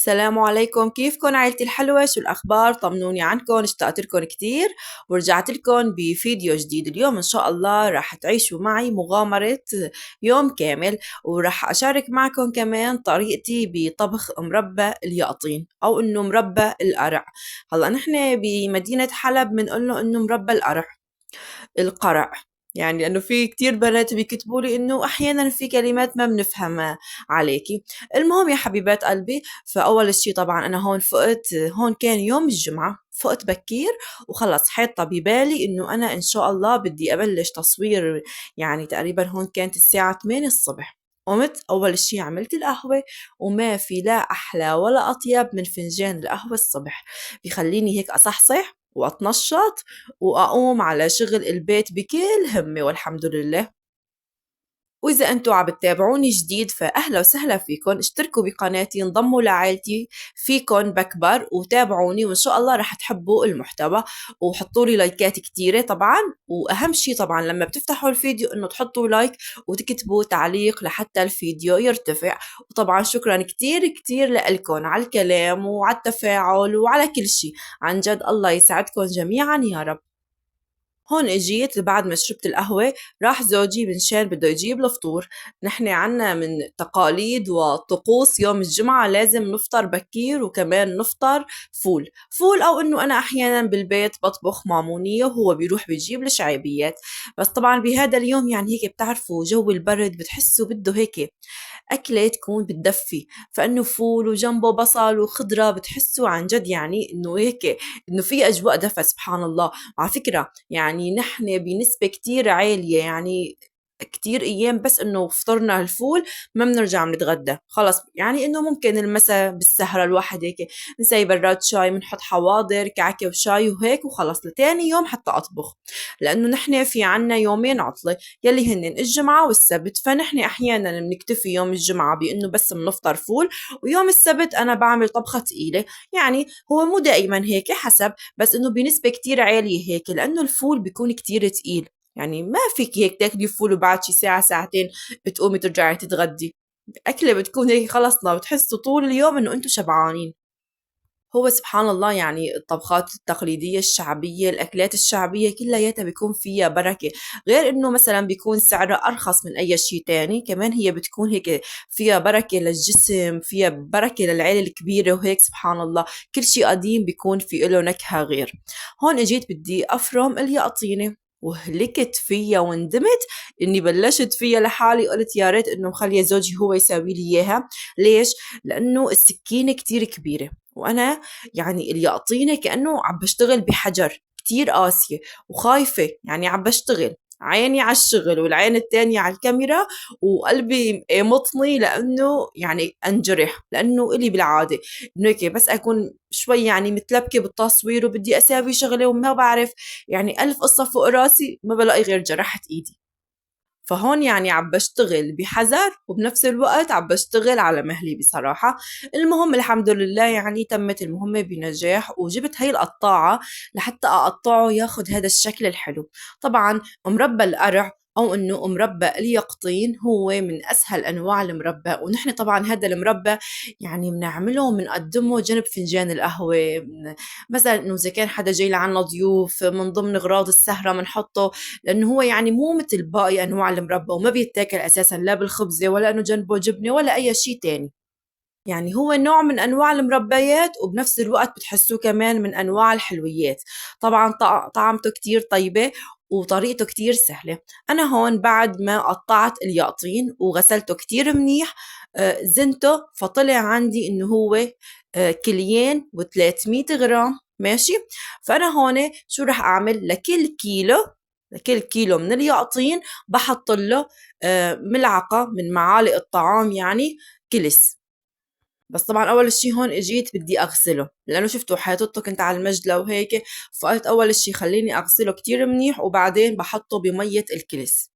السلام عليكم، كيفكن عيلتي الحلوة؟ شو الأخبار؟ طمنوني عنكم، اشتقت لكم كتير ورجعت لكم بفيديو جديد. اليوم إن شاء الله راح تعيشوا معي مغامرة يوم كامل، وراح أشارك معكم كمان طريقتي بطبخ مربى اليقطين أو إنه مربى القرع. هلا نحن بمدينة حلب بنقول له إنه مربى القرع، يعني لأنه في كتير بنات بيكتبوا لي إنه أحيانا في كلمات ما بنفهمها عليكي. المهم يا حبيبات قلبي، فأول شي طبعا أنا هون فقت، هون كان يوم الجمعة، فقت بكير وخلص حاطة ببالي إنه أنا إن شاء الله بدي أبلش تصوير. يعني تقريبا هون كانت الساعة 8 الصبح. قمت أول شي عملت القهوة، وما في لا أحلى ولا أطيب من فنجان القهوة الصبح، بيخليني هيك أصحصح وأتنشط وأقوم على شغل البيت بكل همة والحمد لله. وإذا أنتوا عم بتتابعوني جديد فأهلا وسهلا فيكن، اشتركوا بقناتي، انضموا لعائلتي، فيكن بكبر وتابعوني وإن شاء الله رح تحبوا المحتوى، وحطوا لي لايكات كتيرة طبعا. وأهم شي طبعا لما بتفتحوا الفيديو إنه تحطوا لايك وتكتبوا تعليق لحتى الفيديو يرتفع. وطبعا شكرا كتير كتير لكم على الكلام وعلى التفاعل وعلى كل شي، عن جد الله يسعدكم جميعا يا رب. هون اجيت بعد ما شربت القهوة، راح زوجي منشان بده يجيب الفطور. نحن عنا من تقاليد وطقوس يوم الجمعة لازم نفطر بكير، وكمان نفطر فول أو إنه أنا أحيانا بالبيت بطبخ مامونية وهو بيروح بيجيب الشعيبيات. بس طبعا بهذا اليوم يعني هيك بتعرفوا جو البرد بتحسوا بده هيك أكلة تكون بتدفي، فإنه فول وجنبه بصل وخضرة بتحسوا عن جد يعني إنه هيك إنه في أجواء دفى سبحان الله. على فكرة يعني نحن بنسبة كتير عالية، يعني كتير أيام بس إنه فطرنا الفول ما بنرجع بنتغدى خلص، يعني إنه ممكن المساء بالسهرة الواحد هيك نسوي براد شاي، بنحط حواضر كعكة وشاي وهيك وخلص لتاني يوم حتى أطبخ. لأنه نحن في عنا يومين عطلة يلي هن الجمعة والسبت، فنحن أحيانا بنكتفي يوم الجمعة بإنه بس بنفطر فول، ويوم السبت أنا بعمل طبخة تقيلة. يعني هو مو دائما هيك حسب، بس إنه بنسبة كتير عالية هيك لأنه الفول بيكون كتير تقيل. يعني ما فيك هيك تاكلي فول وبعد شي ساعة ساعتين بتقومي ترجعي تتغدي. أكلة بتكون هيك خلصنا بتحسوا طول اليوم إنه أنتوا شبعانين. هو سبحان الله يعني الطبخات التقليدية الشعبية، الأكلات الشعبية كلياتها بيكون فيها بركة، غير إنه مثلا بيكون سعرها أرخص من أي شيء تاني، كمان هي بتكون هيك فيها بركة للجسم، فيها بركة للعيلة الكبيرة وهيك سبحان الله. كل شيء قديم بيكون في له نكهة غير. هون اجيت بدي أفرم اليقطينة، وهلكت فيها وندمت اني بلشت فيها لحالي، قلت يا ريت انه مخليه زوجي هو يساوي لي اياها. ليش؟ لانه السكينه كتير كبيره، وانا يعني اللي يعطيني كأنه عم بشتغل بحجر كتير قاسية، وخايفة يعني عم بشتغل عيني على الشغل والعين التانية على الكاميرا، وقلبي مطني لأنه يعني أنجرح، لأنه إلي بالعادة إنه هيك بس أكون شوي يعني متلبكة بالتصوير وبدي أساوي شغلة وما بعرف، يعني ألف قصة فوق راسي ما بلاقي غير جرحت إيدي. فهون يعني عم بشتغل بحذر وبنفس الوقت عم بشتغل على مهلي بصراحة. المهم الحمد لله يعني تمت المهمة بنجاح، وجبت هاي القطاعة لحتى أقطعه ياخد هذا الشكل الحلو. طبعا مربى القرع أو إنه مربى اليقطين هو من أسهل أنواع المربى، ونحن طبعا هذا المربى يعني بنعمله بنقدمه جنب فنجان القهوة. مثلا إنه إذا كان حدا جاي لعنا ضيوف من ضمن أغراض السهرة بنحطه، لأنه هو يعني مو مثل باقي أنواع المربى وما بيتاكل أساسا لا بالخبزة ولا إنه جنبه جبنة ولا أي شيء تاني. يعني هو نوع من أنواع المربيات وبنفس الوقت بتحسوه كمان من أنواع الحلويات. طبعا طعمته كتير طيبة وطريقته كتير سهلة. أنا هون بعد ما قطعت اليقطين وغسلته كتير منيح، زنته فطلع عندي إنه هو كيلين و300 غرام ماشي. فأنا هون شو رح أعمل؟ لكل كيلو من اليقطين بحط له ملعقة من معالق الطعام يعني كلس. بس طبعا اول شي هون اجيت بدي اغسله، لانه شفته حاطته كنت على المجلة وهيك، فقلت اول شي خليني اغسله كتير منيح وبعدين بحطه بمية الكلس.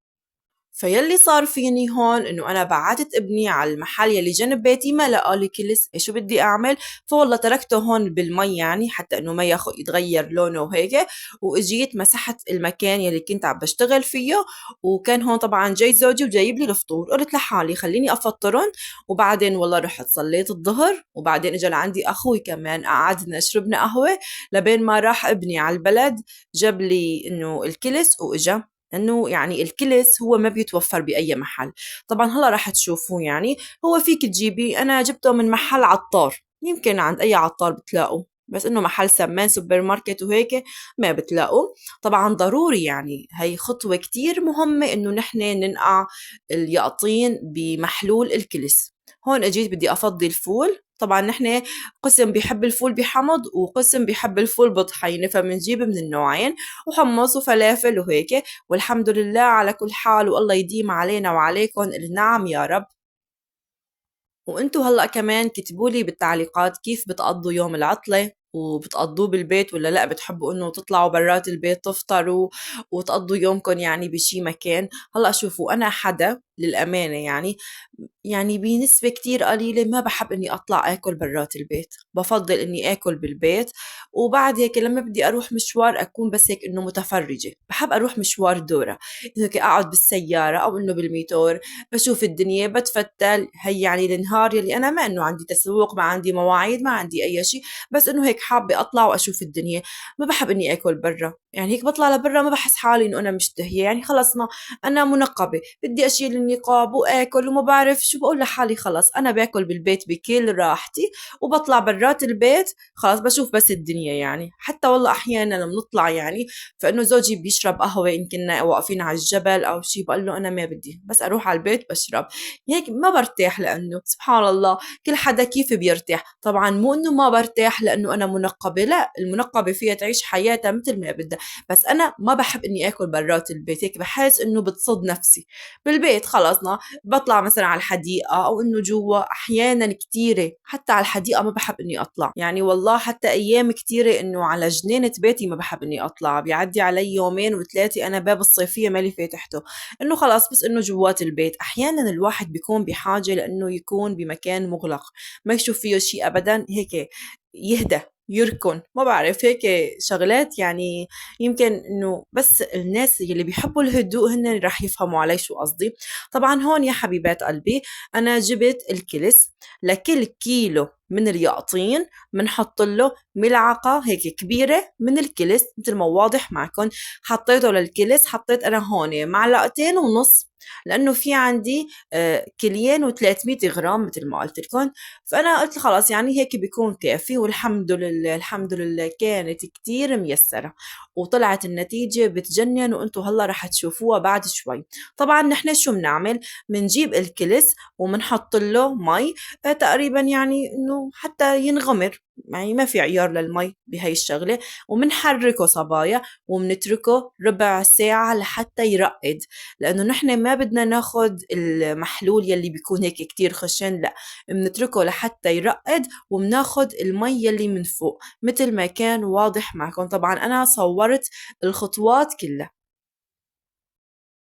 فيلي صار فيني هون إنه أنا بعتت ابني على المحل يلي جنب بيتي ما لقى لي كلس، شو بدي أعمل؟ فوالله تركته هون بالمي يعني حتى إنه ما يتغير لونه وهيك، وإجيت مسحت المكان يلي كنت عم بشتغل فيه، وكان هون طبعا جاي زوجي وجايب لي الفطور، قلت لحالي خليني أفطرن، وبعدين والله رحت صليت الظهر، وبعدين إجا لعندي أخوي كمان قعدنا شربنا قهوة لبين ما راح ابني على البلد جاب لي إنه الكلس وإجا. لأنه يعني الكلس هو ما بيتوفر بأي محل. طبعا هلا راح تشوفوه يعني هو فيك تجيبيه، أنا جبته من محل عطار، يمكن عند أي عطار بتلاقوه، بس إنه محل سمان سوبر ماركت وهيك ما بتلاقوه. طبعا ضروري يعني هي خطوة كتير مهمة إنه نحن ننقع اليقطين بمحلول الكلس. هون اجيت بدي افضي الفول، طبعا نحن قسم بيحب الفول بحمض وقسم بيحب الفول بطحينة، فبنجيب من النوعين وحمص وفلافل وهيك، والحمد لله على كل حال، والله يديم علينا وعليكم النعم يا رب. وانتو هلأ كمان كتبولي بالتعليقات كيف بتقضوا يوم العطلة، وبتقضوه بالبيت ولا لا بتحبوا انه تطلعوا برات البيت تفطروا وتقضوا يومكم يعني بشي مكان. هلأ شوفوا انا حدا للأمانة يعني بنسبة كتير قليلة ما بحب اني اطلع اكل برات البيت، بفضل اني اكل بالبيت، وبعد هيك لما بدي اروح مشوار اكون بس هيك انه متفرجة، بحب اروح مشوار دورة، انه هيك اقعد بالسيارة او انه بالميتور بشوف الدنيا بتفتل. هي يعني النهار يلي أنا ما إنه عندي تسوق، ما عندي مواعيد، ما عندي أي شيء، بس إنه هيك حابة أطلع وأشوف الدنيا. ما بحب إني آكل برا، يعني هيك بطلع لبرا ما بحس حالي إنه أنا مشتهية، يعني خلص ما أنا منقبة بدي أشيل النقاب وآكل وما بعرف شو، بقول لحالي خلص أنا باكل بالبيت بكل راحتي، وبطلع برات البيت خلص بشوف بس الدنيا. يعني حتى والله أحيانا بنطلع يعني، فإنه زوجي بيشرب قهوة إن كنا واقفين على الجبل أو شي، بقول له أنا ما بدي، بس أروح على البيت بشرب. هيك ما برتاح، لأنه سبحان الله كل حدا كيف بيرتاح. طبعا مو إنه ما برتاح لأنه أنا منقبة، لا، المنقبة فيها تعيش حياتها مثل ما بدها، بس أنا ما بحب إني آكل برات البيت، هيك بحس إنه بتصد نفسي. بالبيت خلصنا بطلع مثلا على الحديقة أو إنه جوا، أحيانا كتيرة حتى على الحديقة ما بحب إني أطلع، يعني والله حتى أيام كتيرة إنه على جنينة بيتي ما بحب إني أطلع، بيعدي علي يومين وثلاثة أنا باب الصيفية مالي فاتحته، إنه خلاص بس إنه جوات البيت. أحيانا الواحد بيكون بحاجة لإنه يكون بمكان مغلق ما يشوف فيه شيء أبدا، هيك يهدى يركن، ما بعرف هيك شغلات يعني. يمكن انه بس الناس اللي بيحبوا الهدوء هن رح يفهموا علي شو قصدي. طبعا هون يا حبيبات قلبي انا جبت الكلس، لكل كيلو من اليقطين بنحط له ملعقة هيك كبيرة من الكلس مثل ما واضح معكم، حطيته للكلس، حطيت أنا هون معلقتين ونص، لأنه في عندي كليين و300 غرام مثل ما قلت لكم، فأنا قلت خلاص يعني هيك بيكون كافي، والحمد لله الحمد لله كانت كتير ميسرة وطلعت النتيجة بتجنن، وانتو هلا رح تشوفوها بعد شوي. طبعا نحن شو بنعمل؟ بنجيب الكلس وبنحط له مي تقريبا يعني انه حتى ينغمر، يعني ما في عيار للمي بهاي الشغلة، ومنحركه صبايا ومنتركه ربع ساعة لحتى يرقد، لأنه نحن ما بدنا ناخد المحلول يلي بيكون هيك كتير خشن، لا، منتركه لحتى يرقد، ومناخد المي يلي من فوق مثل ما كان واضح معكم. طبعا أنا صورت الخطوات كلها،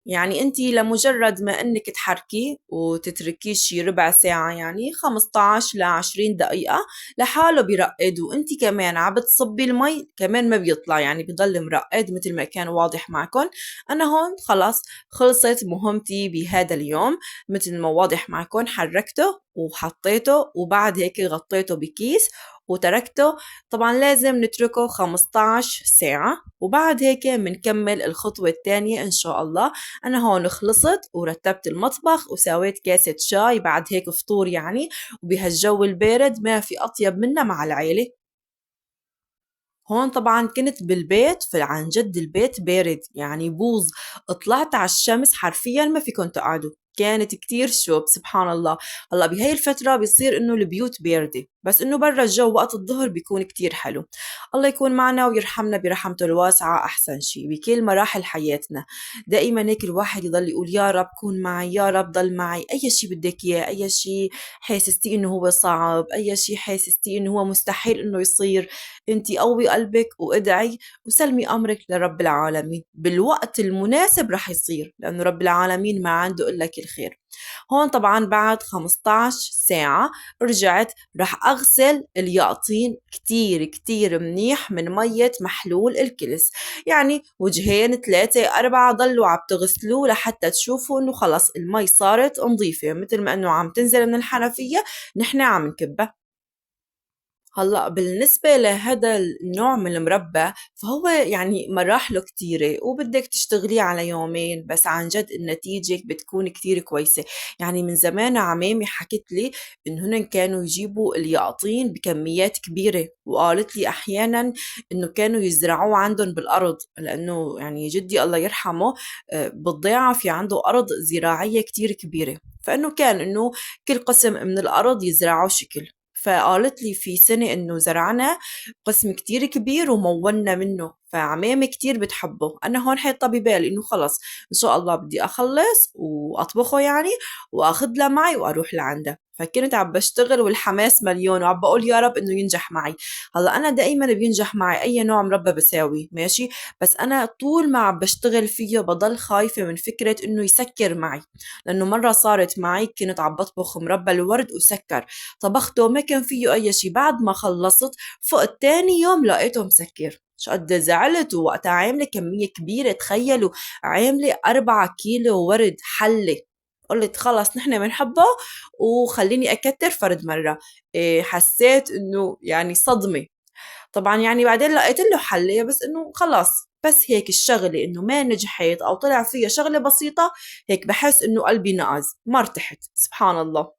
يعني انتي لمجرد ما انك تحركيه وتتركيه شي ربع ساعة يعني 15 ل 20 دقيقة لحاله بيرقد، وانتي كمان عم بتصبي المي كمان ما بيطلع، يعني بضل مرقد مثل ما كان واضح معكم. انا هون خلاص خلصت مهمتي بهذا اليوم، مثل ما واضح معكم حركته وحطيته وبعد هيك غطيته بكيس وتركته. طبعا لازم نتركه 15 ساعة، وبعد هيك بنكمل الخطوة الثانية إن شاء الله. أنا هون خلصت ورتبت المطبخ وسويت كاسة شاي بعد هيك فطور يعني، وبهالجو البارد ما في أطيب منا مع العيلة. هون طبعا كنت بالبيت، عن جد البيت بارد يعني بوز، طلعت على الشمس حرفيا ما فيكن تقعدوا، كانت كتير شوب سبحان الله. هلا بهاي الفترة بيصير إنه البيوت باردة، بس إنه برا الجو وقت الظهر بيكون كتير حلو. الله يكون معنا ويرحمنا برحمته الواسعة أحسن شي بكل مراحل حياتنا. دائما هيك الواحد يضل يقول يا رب كون معي، يا رب ضل معي، أي شي بدك إياه، أي شي حاسستي إنه هو صعب، أي شي حاسستي إنه هو مستحيل إنه يصير، انتي قوي قلبك وادعي وسلمي أمرك لرب العالمين، بالوقت المناسب رح يصير، لأنه رب العالمين ما عنده إلا كل خير. هون طبعا بعد 15 ساعة رجعت رح أغسل الياقطين كتير كتير منيح من مية محلول الكلس، يعني وجهين 3 4 ضلوا عم تغسلوه لحتى تشوفوا إنه خلص المي صارت نظيفة مثل ما إنه عم تنزل من الحنفية نحن عم نكبها. هلأ بالنسبة لهذا النوع من المربى فهو يعني مراحله كتيرة وبدك تشتغليه على يومين، بس عن جد النتيجة بتكون كتير كويسة. يعني من زمان عمامي حكت لي إنه هن كانوا يجيبوا الياقطين بكميات كبيرة، وقالت لي أحيانا إنه كانوا يزرعوه عندهم بالأرض، لأنه يعني جدي الله يرحمه بالضيعة في عنده أرض زراعية كتير كبيرة، فإنه كان إنه كل قسم من الأرض يزرعوا شكل. فقالت لي في سنة إنه زرعنا قسم كتير كبير وموّلنا منه، فعمامي كتير بتحبه. أنا هون حاطة ببالي إنه خلص إن شاء الله بدي أخلص وأطبخه يعني وأخدله معي وأروح لعنده. فكنت عم بشتغل والحماس مليون وعم بقول يا رب إنه ينجح معي. هلا أنا دائما بينجح معي أي نوع مربى بساوي ماشي، بس أنا طول ما عم بشتغل فيه بضل خايفة من فكرة إنه يسكر معي، لأنه مرة صارت معي كنت عم بطبخ مربى الورد وسكر، طبخته ما كان فيه أي شي، بعد ما خلصت فقت تاني يوم لقيته مسكر. شقد زعلت، ووقتها عاملة كمية كبيرة، تخيلوا عاملة 4 كيلو ورد حلة. قلت خلص نحن بنحبه وخليني أكتر فرد مرة. إيه حسيت إنه يعني صدمة. طبعا يعني بعدين لقيت له حل، بس إنه خلاص بس هيك الشغلة إنه ما نجحت أو طلع فيها شغلة بسيطة هيك بحس إنه قلبي نقز ما ارتحت سبحان الله.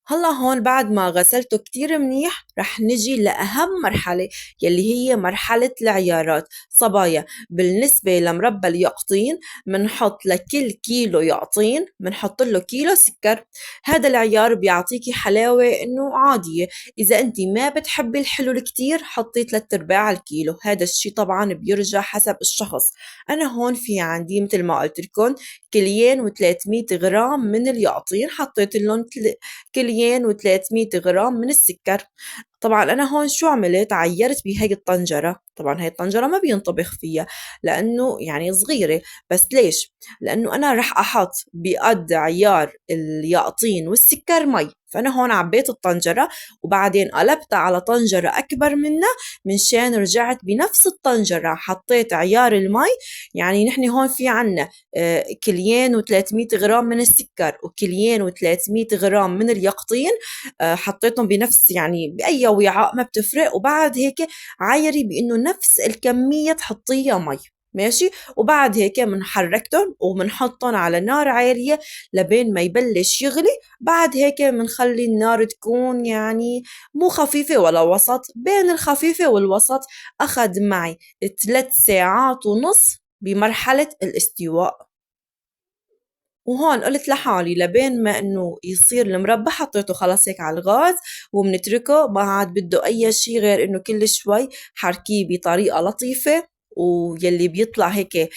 هلا هون بعد ما غسلته كتير منيح رح نجي لأهم مرحلة يلي هي مرحلة العيارات صبايا. بالنسبة لمربى اليقطين منحط لكل كيلو يقطين منحط له كيلو سكر. هذا العيار بيعطيكي حلاوة انه عادية، اذا انت ما بتحبي الحلو الكتير حطي 3/4 الكيلو، هذا الشي طبعا بيرجع حسب الشخص. انا هون في عندي مثل ما قلت لكم كيلين و300 غرام من اليقطين، حطيت لهم كيلين و300 غرام من السكر. طبعا أنا هون شو عملت، عيرت بهاي الطنجرة، طبعا هاي الطنجرة ما بينطبخ فيها لأنه يعني صغيرة، بس ليش؟ لأنه أنا رح أحط بقد عيار الياقطين والسكر مي، فأنا هون عبيت الطنجرة وبعدين قلبتها على طنجرة أكبر منها، من شان رجعت بنفس الطنجرة حطيت عيار المي. يعني نحن هون في عنا كيلين و300 غرام من السكر وكيلين و300 غرام من اليقطين، حطيتهم بنفس يعني بأي وعاء ما بتفرق، وبعد هيك عايري بإنه نفس الكمية تحطيها مي ماشي، وبعد هيك منحركتهم ومنحطهم على نار عالية لبين ما يبلش يغلي. بعد هيك منخلي النار تكون يعني مو خفيفة ولا وسط، بين الخفيفة والوسط. أخذ معي 3 ساعات ونص بمرحلة الاستواء. وهون قلت لحالي لبين ما انه يصير المربى حطيته خلص هيك على الغاز وبنتركه، ما عاد بده اي شي غير انه كل شوي حركيه بطريقة لطيفة. ويلي بيطلع هيك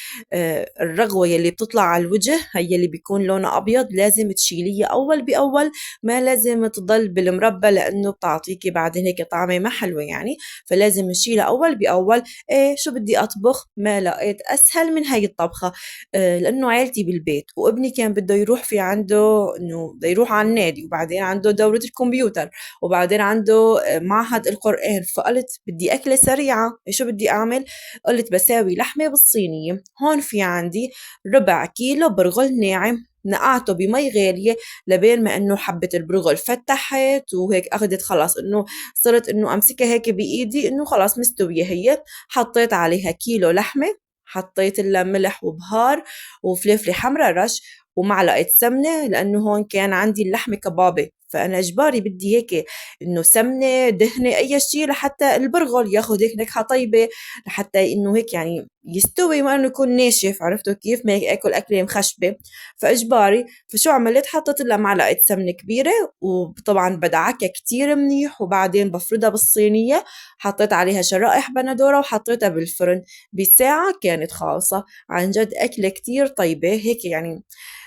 الرغوة يلي بتطلع على الوجه هي اللي بيكون لونها أبيض لازم تشيليه أول بأول، ما لازم تضل بالمربى لأنه بتعطيكي بعدين هيك طعمة ما حلوة يعني، فلازم نشيلها أول بأول. إيه شو بدي أطبخ ما لقيت أسهل من هاي الطبخة. لأنه عيلتي بالبيت وابني كان بده يروح في عنده إنه بده يروح على النادي، وبعدين عنده دورة الكمبيوتر، وبعدين عنده معهد القرآن، فقلت بدي أكلة سريعة شو بدي أعمل. قلت بساوي لحمة بالصينية. هون في عندي 1/4 كيلو برغل ناعم نقعته بمي غالية لبين ما انه حبة البرغل فتحت وهيك اخدت خلاص انه صرت انه امسكها هيك بايدي انه خلاص مستوية هي. حطيت عليها كيلو لحمة، حطيت لها ملح وبهار وفلفلة حمرا رش ومعلقة سمنة، لأنه هون كان عندي اللحمة كبابة فأنا إجباري بدي هيك إنه سمنة دهنة أي شيء لحتى البرغل ياخد هيك نكهة طيبة، لحتى إنه هيك يعني يستوي ما إنه يكون ناشف، عرفتوا كيف؟ ما هيك آكل أكلة مخشبة. فإجباري، فشو عملت؟ حطيت لها معلقة سمنة كبيرة، وطبعا بدعكها كتير منيح، وبعدين بفردها بالصينية، حطيت عليها شرائح بندورة وحطيتها بالفرن بساعة، كانت خالصة. عن جد أكلة كتير طيبة هيك يعني،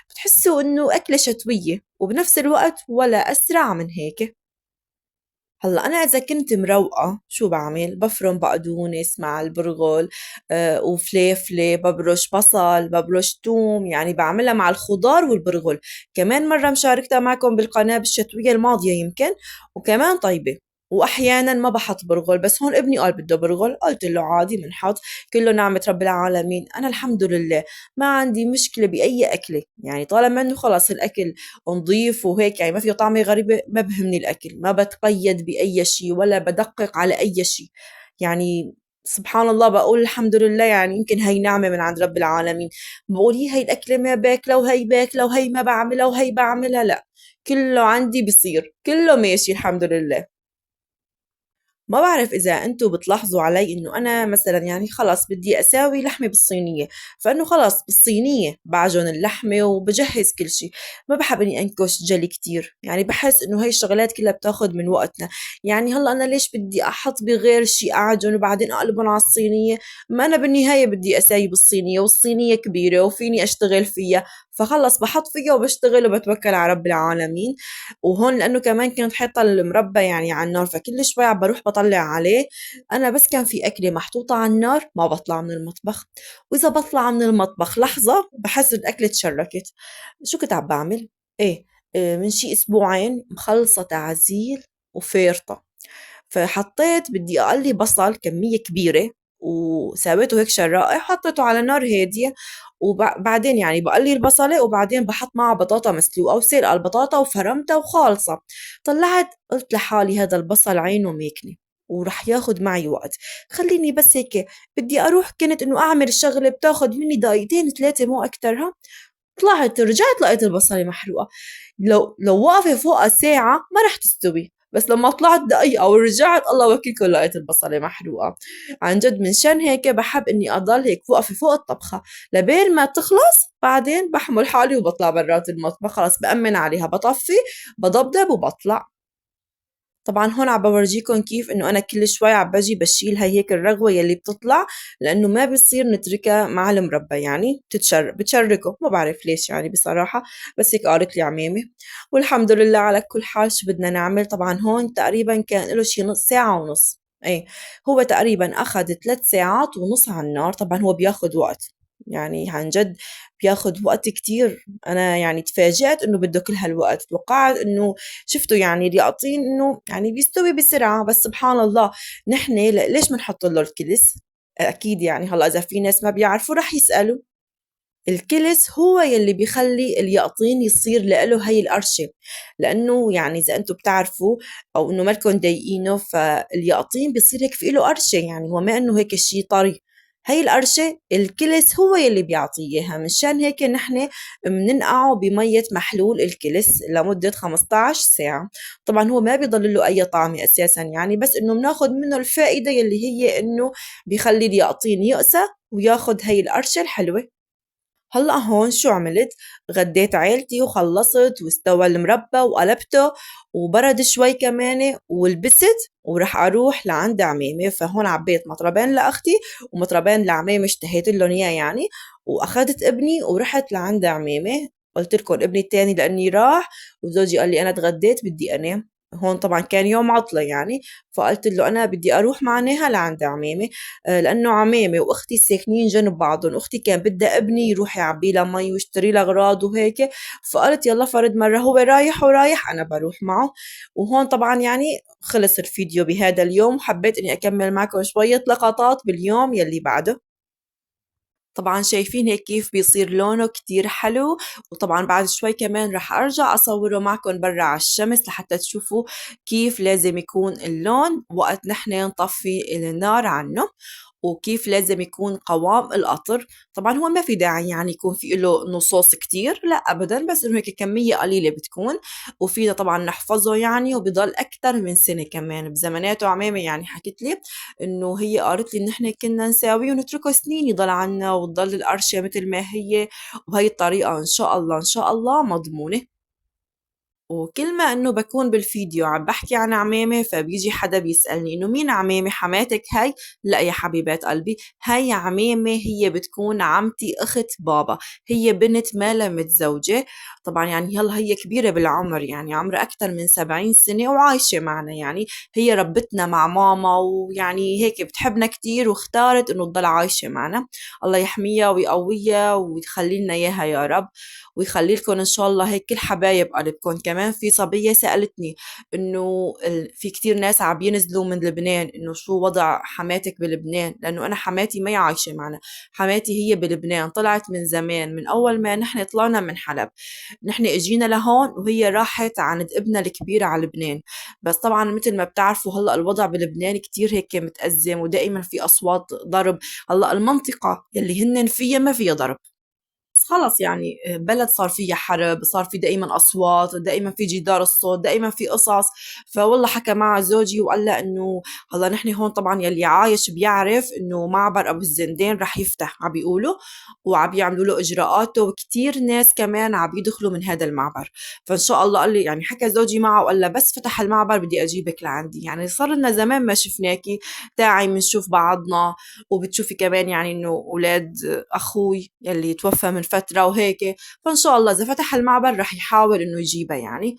بتحسوا إنه أكلة شتوية وبنفس الوقت ولا أسرع من هيك. هلأ أنا إذا كنت مروقة شو بعمل؟ بفرم بقدونس مع البرغل، وفليفلة، ببرش بصل، ببرش توم، يعني بعملها مع الخضار والبرغل. كمان مرة مشاركتها معكم بالقناة بالشتوية الماضية يمكن، وكمان طيبة. وأحيانا ما بحط برغل، بس هون ابني قال بده برغل، قلت له عادي بنحط، كله نعمة رب العالمين. أنا الحمد لله ما عندي مشكلة بأي أكلة، يعني طالما إنه خلص الأكل نضيف وهيك، يعني ما فيه طعمة غريبة، ما بهمني الأكل، ما بتقيد بأي شيء ولا بدقق على أي شيء. يعني سبحان الله بقول الحمد لله، يعني يمكن هي نعمة من عند رب العالمين. بقول هي الأكلة ما باكلة وهي باكلة وهي ما بعملها وهي بعملها، لا، كله عندي بصير، كله ماشي الحمد لله. ما بعرف إذا أنتم بتلاحظوا علي إنه أنا مثلا يعني خلص بدي أساوي لحمة بالصينية، فإنه خلص بالصينية بعجن اللحمة وبجهز كل شيء. ما بحب إني أنكش جلي كتير، يعني بحس إنه هاي الشغلات كلها بتاخد من وقتنا. يعني هلا أنا ليش بدي أحط بغير شيء أعجن وبعدين أقلبهم على الصينية؟ ما أنا بالنهاية بدي أساوي بالصينية، والصينية كبيرة وفيني أشتغل فيها، فخلص بحط فيها وبشتغل وبتوكل على رب العالمين. وهون لأنه كمان كنت حاطة المربى يعني على النار، فكل شوي عم بروح بطلع عليه. أنا بس كان في أكلة محطوطة على النار ما بطلع من المطبخ، وإذا بطلع من المطبخ لحظة بحس الأكلة تشركت. شو كنت عم بعمل؟ إيه، من شي أسبوعين مخلصة تعزيل وفيرطة، فحطيت بدي أقلي بصل كمية كبيرة، وسويته هيك شرائح وحطيته على نار هادية. وبعدين يعني بقلي البصلة وبعدين بحط معها بطاطا مسلوقة وسلقة البطاطا وفرمتها وخالصة. طلعت قلت لحالي هذا البصل عينه ماكنة ورح ياخد معي وقت، خليني بس هيك بدي أروح كنت إنه أعمل الشغلة بتاخد مني دقيقتين ثلاثة مو أكترها. طلعت رجعت لقيت البصلة محروقة. لو واقفة فوقها ساعة ما رح تستوي، بس لما طلعت دقيقة ورجعت الله وكيلكم لقيت البصلة محروقة. عن جد منشان هيك بحب إني أضل هيك واقفة فوق الطبخة لبين ما تخلص، بعدين بحمل حالي وبطلع برات المطبخ، خلص بأمن عليها، بطفي، بضبضب وبطلع. طبعا هون عم بورجيكم كيف انه انا كل شوي عم بجي بشيل هي هيك الرغوه يلي بتطلع، لانه ما بيصير نتركها مع المربى، يعني بتشركه، ما بعرف ليش يعني بصراحه، بس هيك قالت لي عمامي. والحمد لله على كل حال. شو بدنا نعمل؟ طبعا هون تقريبا كان له شي نص ساعه ونص، ايه، هو تقريبا اخذ 3 ساعات ونص على النار. طبعا هو بياخد وقت، يعني عن جد بياخد وقت كتير. أنا يعني تفاجأت إنه بده كل هالوقت، توقعت إنه شفتوا يعني اليقطين إنه يعني بيستوي بسرعة، بس سبحان الله. نحن ليش بنحط له الكلس؟ أكيد يعني هلا إذا في ناس ما بيعرفوا رح يسألوا. الكلس هو يلي بيخلي اليقطين يصير له هي القرشة، لأنه يعني إذا أنتم بتعرفوا أو إنه مالكم ضايقينه، فاليقطين بيصير هيك في له قرشة، يعني هو ما إنه هيك شي طري. هي القرشة الكلس هو يلي بيعطيه إياها، منشان هيك نحن بننقعه بمية محلول الكلس لمدة 15 ساعة. طبعا هو ما بيضل له أي طعمة أساسا، يعني بس إنه بناخد منه الفائدة يلي هي إنه بيخلي اليقطين يقسى وياخد هي القرشة الحلوة. هلأ هون شو عملت؟ غديت عيلتي وخلصت واستوى المربى وقلبته وبرد شوي كمان ولبست، ورح أروح لعند عمامي. فهون عبيت مطربين لأختي ومطربين لعمامي، اشتهيت لهم إياه يعني. وأخذت ابني ورحت لعند عمامي. قلت لكم ابني التاني لأني راح، وزوجي قال لي أنا تغديت بدي أنام. هون طبعا كان يوم عطلة يعني، فقلت له أنا بدي أروح مع نيها لعند عمامي. لأنه عمامي وأختي ساكنين جنب بعضهم، أختي كان بدها ابني يروح يعبي لها مي ويشتري لها أغراض وهيك، فقلت يلا فرد مرة هو رايح أنا بروح معه. وهون طبعا يعني خلص الفيديو بهذا اليوم، وحبيت إني أكمل معكم شوية لقطات باليوم يلي بعده. طبعا شايفين هيك كيف بيصير لونه كتير حلو. وطبعا بعد شوي كمان رح أرجع أصوره معكم برا على الشمس لحتى تشوفوا كيف لازم يكون اللون وقت نحن نطفي النار عنه. وكيف لازم يكون قوام القطر. طبعا هو ما في داعي يعني يكون في له نصوص كتير، لا أبدا، بس إنه هيك كمية قليلة بتكون، وفينا طبعا نحفظه يعني، وبضل أكتر من سنة كمان. بزماناته عمامي يعني حكت لي إنه هي قالت لي إن إحنا كنا نساويه ونتركه سنين يضل عنا وتضل القرشة مثل ما هي، وبهي الطريقة إن شاء الله إن شاء الله مضمونة. وكل ما انه بكون بالفيديو عم بحكي عن عمامي، فبيجي حدا بيسألني انه مين عمامي، حماتك هاي؟ لا يا حبيبات قلبي، هاي عمامي هي بتكون عمتي اخت بابا، هي بنت مالها متزوجة. طبعا يعني يلا هي كبيرة بالعمر، يعني عمرها اكثر من 70 سنة وعايشة معنا، يعني هي ربتنا مع ماما، ويعني هيك بتحبنا كتير واختارت انه تضل عايشة معنا. الله يحميها ويقويها ويخلي لنا اياها يا رب، ويخلي لكم ان شاء الله هيك كل حبايب قلبكم. كمان في صبية سألتني انه في كتير ناس عم ينزلوا من لبنان، انه شو وضع حماتك بلبنان، لانه انا حماتي ما هي عايشة معنا، حماتي هي بلبنان، طلعت من زمان، من اول ما نحن طلعنا من حلب نحن اجينا لهون، وهي راحت عند ابنها الكبير على لبنان. بس طبعا مثل ما بتعرفوا هلا الوضع بلبنان كتير هيك متأزم، ودائما في اصوات ضرب. هلا المنطقة يلي هن فيها ما فيها ضرب، خلص يعني بلد صار فيها حرب، صار في دائما أصوات، دائما في جدار الصوت، دائما في قصص. فوالله حكى مع زوجي وقال له إنه هلا نحن هون طبعا يلي عايش بيعرف إنه معبر أبو الزندين رح يفتح، عم بيقولوا وعم يعملوا له إجراءاته، وكتير ناس كمان عم يدخلوا من هذا المعبر. فإن شاء الله قال لي يعني حكى زوجي معه وقال له بس فتح المعبر بدي أجيبك لعندي، يعني صار لنا زمان ما شفناكي، تاعي بنشوف بعضنا، وبتشوفي كمان يعني إنه أولاد أخوي يلي توفى من فترة وهيك. فإن شاء الله إذا فتح المعبر رح يحاول إنه يجيبها يعني.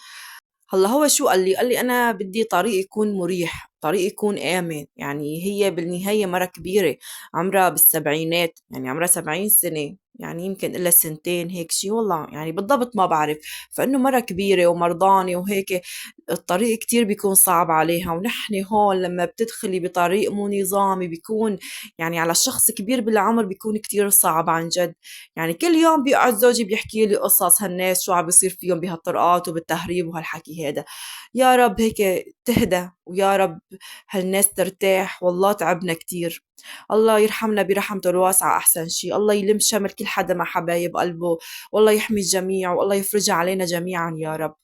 هلا هو شو قال لي؟ قال لي أنا بدي طريق يكون مريح، طريق يكون آمن، يعني هي بالنهاية مرة كبيرة، عمرها بالسبعينات، يعني عمرها 70 سنة، يعني يمكن إلا سنتين هيك شي، والله يعني بالضبط ما بعرف. فإنه مرة كبيرة ومرضانة وهيك، الطريق كتير بيكون صعب عليها. ونحن هون لما بتدخلي بطريق مو نظامي بيكون يعني على شخص كبير بالعمر بيكون كتير صعب عن جد. يعني كل يوم بيقعد زوجي بيحكي لي قصص هالناس شو عم بيصير فيهم بهالطرقات وبالتهريب وهالحكي هذا. يا رب هيك تهدى، ويا رب هالناس ترتاح، والله تعبنا كتير. الله يرحمنا برحمته الواسعة أحسن شي، الله يلم شمل كل حدا مع حبايب قلبه، والله يحمي الجميع، والله يفرجها علينا جميعا يا رب.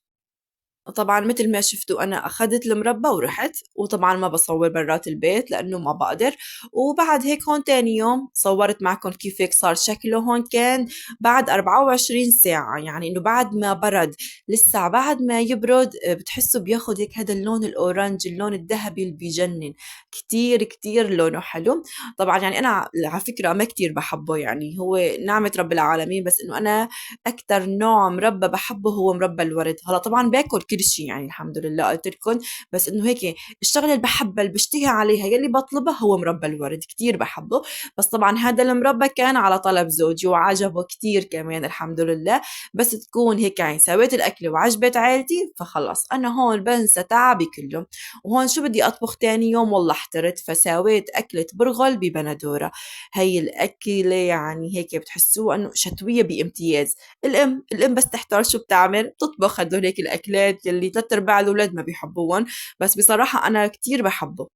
طبعا مثل ما شفتوا أنا أخذت المربى ورحت، وطبعا ما بصور برات البيت لأنه ما بقدر. وبعد هيك هون تاني يوم صورت معكم كيف هيك صار شكله. هون كان بعد 24 ساعة، يعني إنه بعد ما برد، لسه بعد ما يبرد بتحسوا بياخد هيك هذا اللون الأورنج، اللون الذهبي اللي بيجنن، كتير كتير لونه حلو. طبعا يعني أنا على فكرة ما كتير بحبه، يعني هو نعمة رب العالمين، بس إنه أنا أكتر نوع مربى بحبه هو مربى الورد. هلا طبعا باكل كل شيء يعني الحمد لله قلت لكم، بس إنه هيك الشغلة اللي بحبها اللي بشتهي عليها يلي بطلبها هو مربى الورد، كتير بحبه. بس طبعا هذا المربى كان على طلب زوجي وعجبه كتير كمان الحمد لله. بس تكون هيك يعني سويت الأكل وعجبت عيلتي فخلص أنا هون بنسى تعبي كله. وهون شو بدي أطبخ تاني يوم؟ والله احترت فساويت أكلة برغل ببندورة. هي الأكلة يعني هيك بتحسوها إنه شتوية بامتياز. الأم بس تحتار شو بتعمل، بتطبخ هدول هيك الأكلات يلي تلات أرباع الأولاد ما بيحبوهم، بس بصراحة أنا كتير بحبه.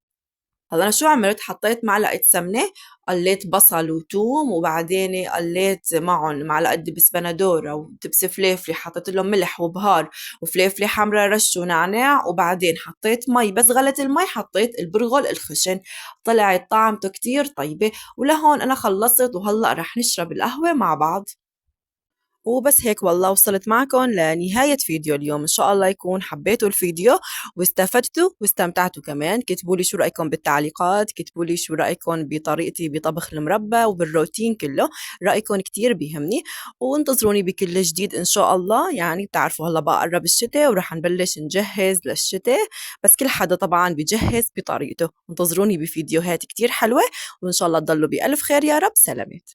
هلا أنا شو عملت؟ حطيت معلقة سمنة، قليت بصل وتوم، وبعدين قليت معهم معلقة دبس بندورة ودبس فليفلي، حطيت لهم ملح وبهار وفليفلي حمرا رش ونعناع، وبعدين حطيت مي، بس غلت المي حطيت البرغل الخشن، طلعت طعمته كتير طيبة. ولهون أنا خلصت، وهلأ رح نشرب القهوة مع بعض. وبس هيك والله وصلت معكم لنهاية فيديو اليوم. إن شاء الله يكون حبيتوا الفيديو واستفدتوا واستمتعتوا كمان. كتبوا لي شو رأيكم بالتعليقات، كتبوا لي شو رأيكم بطريقتي بطبخ المربى وبالروتين كله، رأيكم كتير بيهمني. وانتظروني بكل جديد إن شاء الله. يعني بتعرفوا هلا بقى قرب الشتاء ورح نبلش نجهز للشتاء، بس كل حدا طبعا بيجهز بطريقته. انتظروني بفيديوهات كتير حلوة، وإن شاء الله تضلوا بألف خير يا رب. سلامات.